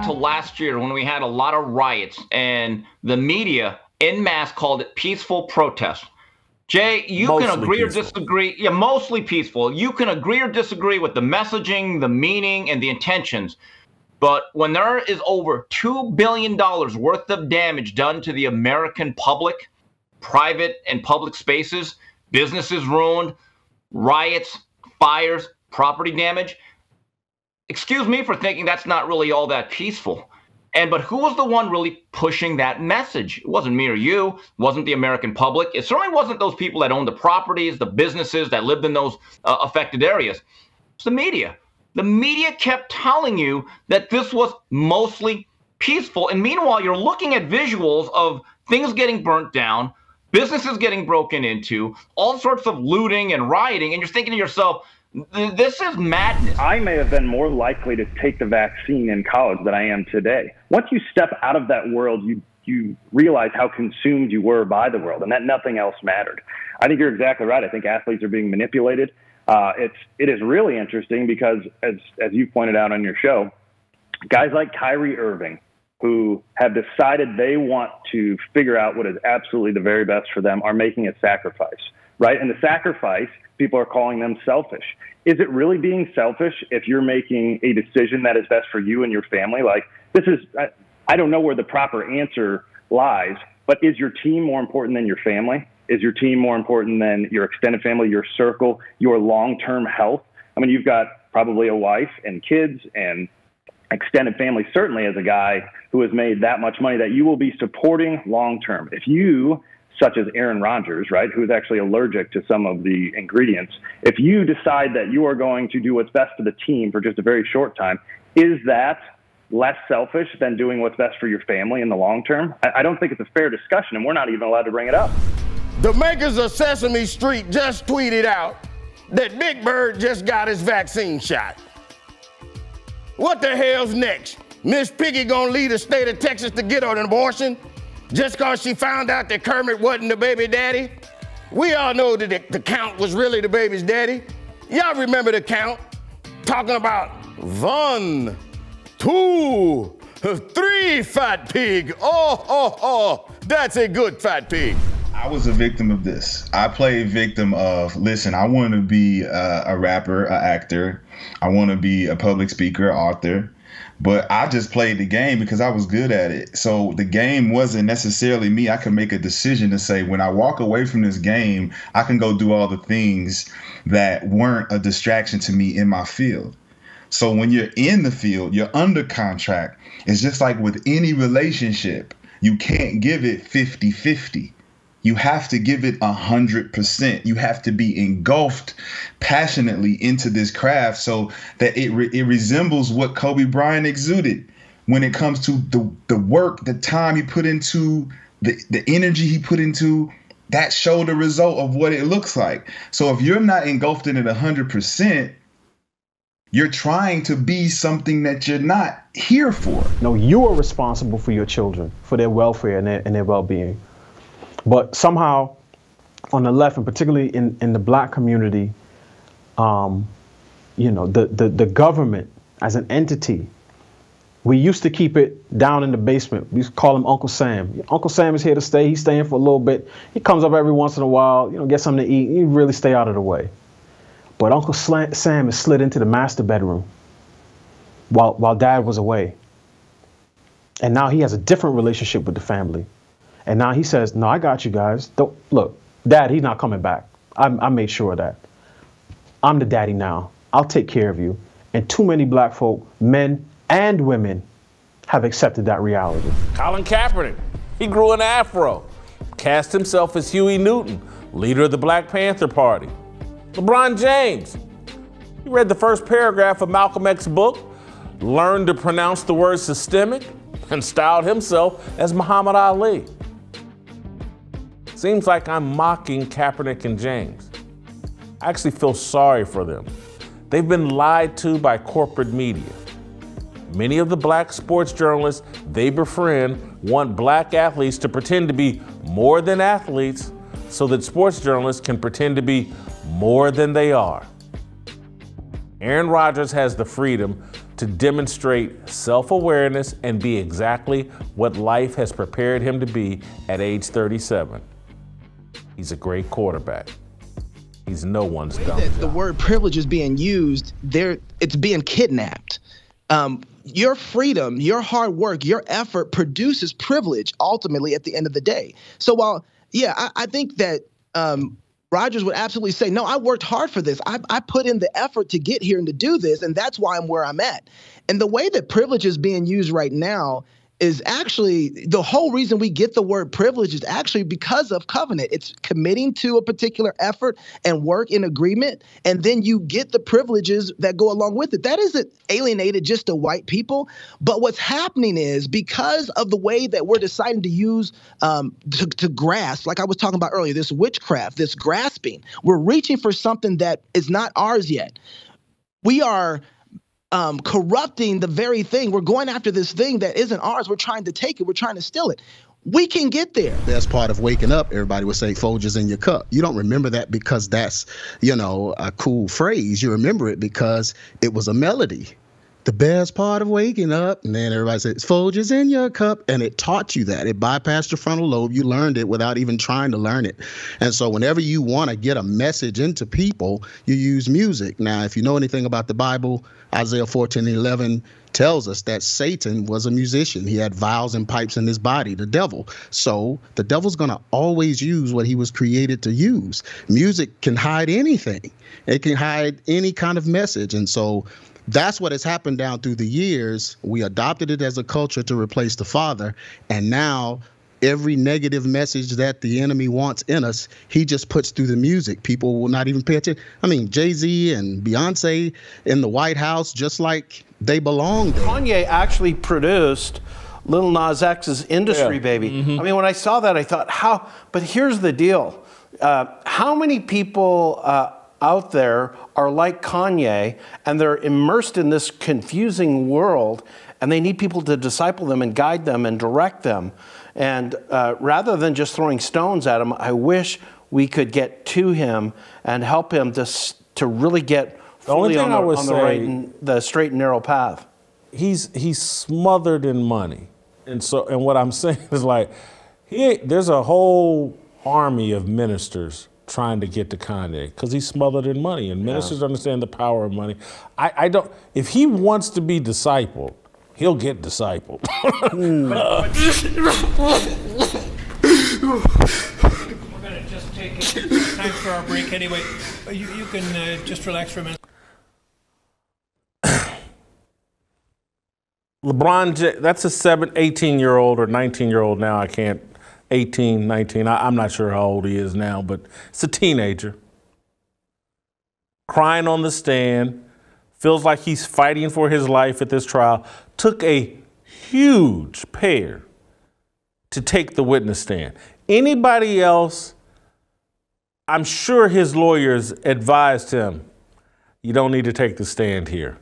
to last year when we had a lot of riots and the media en masse called it peaceful protest. Jay, you can agree or disagree. Yeah, mostly peaceful. You can agree or disagree with the messaging, the meaning, and the intentions. But when there is over $2 billion worth of damage done to the American public, private and public spaces, businesses ruined, riots, fires, property damage, excuse me for thinking that's not really all that peaceful. But who was the one really pushing that message? It wasn't me or you. It wasn't the American public. It certainly wasn't those people that owned the properties, the businesses that lived in those affected areas. It's the media. The media kept telling you that this was mostly peaceful. And meanwhile, you're looking at visuals of things getting burnt down, businesses getting broken into, all sorts of looting and rioting. And you're thinking to yourself, this is madness. I may have been more likely to take the vaccine in college than I am today. Once you step out of that world, you realize how consumed you were by the world and that nothing else mattered. I think you're exactly right. I think athletes are being manipulated. It is really interesting because, as you pointed out on your show, guys like Kyrie Irving, who have decided they want to figure out what is absolutely the very best for them, are making a sacrifice, right? And the sacrifice, people are calling them selfish. Is it really being selfish if you're making a decision that is best for you and your family? Like, this is, I don't know where the proper answer lies, but is your team more important than your family? Is your team more important than your extended family, your circle, your long-term health? I mean, you've got probably a wife and kids and extended family, certainly as a guy who has made that much money that you will be supporting long-term. If you, such as Aaron Rodgers, right, who is actually allergic to some of the ingredients, if you decide that you are going to do what's best for the team for just a very short time, is that less selfish than doing what's best for your family in the long term? I don't think it's a fair discussion, and we're not even allowed to bring it up. The makers of Sesame Street just tweeted out that Big Bird just got his vaccine shot. What the hell's next? Miss Piggy gonna leave the state of Texas to get an abortion just cause she found out that Kermit wasn't the baby daddy? We all know that the Count was really the baby's daddy. Y'all remember the Count talking about 1, 2, 3 fat pig. Oh, that's a good fat pig. I was a victim of this. I played victim of, listen, I want to be a rapper, an actor. I want to be a public speaker, author. But I just played the game because I was good at it. So the game wasn't necessarily me. I could make a decision to say, when I walk away from this game, I can go do all the things that weren't a distraction to me in my field. So when you're in the field, you're under contract. It's just like with any relationship. You can't give it 50-50. You have to give it 100%. You have to be engulfed passionately into this craft so that it resembles what Kobe Bryant exuded when it comes to the work, the time he put into, the energy he put into. That showed the result of what it looks like. So if you're not engulfed in it 100%, you're trying to be something that you're not here for. No, you are responsible for your children, for their welfare and their well-being. But somehow, on the left, and particularly in the black community, you know, the government as an entity, we used to keep it down in the basement. We used to call him Uncle Sam. Uncle Sam is here to stay. He's staying for a little bit. He comes up every once in a while, you know, get something to eat. You really stay out of the way. But Uncle Sam has slid into the master bedroom while Dad was away. And now he has a different relationship with the family. And now he says, no, I got you guys. Don't, look, Dad, he's not coming back. I made sure of that. I'm the daddy now. I'll take care of you. And too many black folk, men and women, have accepted that reality. Colin Kaepernick, he grew an afro, cast himself as Huey Newton, leader of the Black Panther Party. LeBron James, he read the first paragraph of Malcolm X's book, learned to pronounce the word systemic, and styled himself as Muhammad Ali. Seems like I'm mocking Kaepernick and James. I actually feel sorry for them. They've been lied to by corporate media. Many of the black sports journalists they befriend want black athletes to pretend to be more than athletes so that sports journalists can pretend to be more than they are. Aaron Rodgers has the freedom to demonstrate self-awareness and be exactly what life has prepared him to be at age 37. He's a great quarterback. He's no one's dumb. The word privilege is being used there. It's being kidnapped. Your freedom, your hard work, your effort produces privilege ultimately at the end of the day. So while, yeah, I think that Rodgers would absolutely say, no, I worked hard for this. I put in the effort to get here and to do this, and that's why I'm where I'm at. And the way that privilege is being used right now is actually the whole reason we get the word privilege is actually because of covenant. It's committing to a particular effort and work in agreement, and then you get the privileges that go along with it. That isn't alienated just to white people, but what's happening is because of the way that we're deciding to use to grasp, like I was talking about earlier, this witchcraft, this grasping, we're reaching for something that is not ours yet. We are corrupting the very thing. We're going after this thing that isn't ours. We're trying to take it. We're trying to steal it. We can get there. That's part of waking up. Everybody would say Folgers in your cup. You don't remember that because that's, a cool phrase. You remember it because it was a melody. The best part of waking up. And then everybody says, Folgers in your cup. And it taught you that. It bypassed your frontal lobe. You learned it without even trying to learn it. And so whenever you want to get a message into people, you use music. Now, if you know anything about the Bible, Isaiah 14:11 tells us that Satan was a musician. He had vials and pipes in his body, the devil. So the devil's going to always use what he was created to use. Music can hide anything. It can hide any kind of message. And so that's what has happened down through the years. We adopted it as a culture to replace the Father. And now every negative message that the enemy wants in us, he just puts through the music. People will not even pay attention. I mean, Jay-Z and Beyonce in the White House, just like they belong there. Kanye actually produced Lil Nas X's Industry Baby. I mean, when I saw that, I thought, how? But here's the deal. How many people out there are like Kanye, and they're immersed in this confusing world, and they need people to disciple them and guide them and direct them. And rather than just throwing stones at him, I wish we could get to him and help him to really get fully on the straight and narrow path. He's smothered in money. And what I'm saying is, like, there's a whole army of ministers trying to get to Kanye because he's smothered in money, and ministers understand the power of money. If he wants to be discipled, he'll get discipled. We're going to just take time for our break anyway. You can just relax for a minute. LeBron, that's a 18-year-old or 19-year-old now. 18, 19. I'm not sure how old he is now, but it's a teenager. Crying on the stand, feels like he's fighting for his life at this trial. Took a huge pair to take the witness stand. Anybody else, I'm sure his lawyers advised him, you don't need to take the stand here.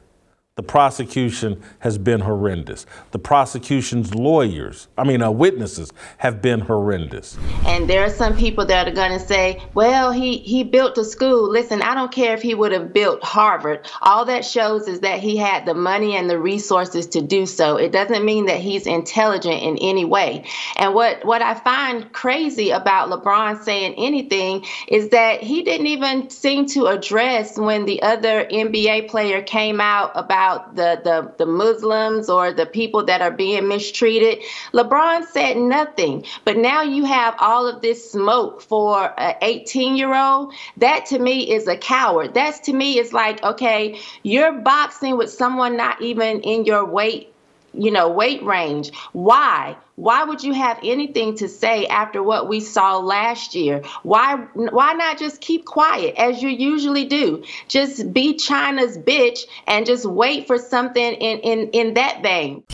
The prosecution has been horrendous. The prosecution's witnesses have been horrendous. And there are some people that are going to say, well, he built a school. Listen, I don't care if he would have built Harvard. All that shows is that he had the money and the resources to do so. It doesn't mean that he's intelligent in any way. And what I find crazy about LeBron saying anything is that he didn't even seem to address when the other NBA player came out about the Muslims or the people that are being mistreated. LeBron said nothing, but now you have all of this smoke for an 18-year-old. That to me is a coward. That to me is like, okay, you're boxing with someone not even in your weight range. Why? Why would you have anything to say after what we saw last year? Why not just keep quiet as you usually do? Just be China's bitch and just wait for something in that vein.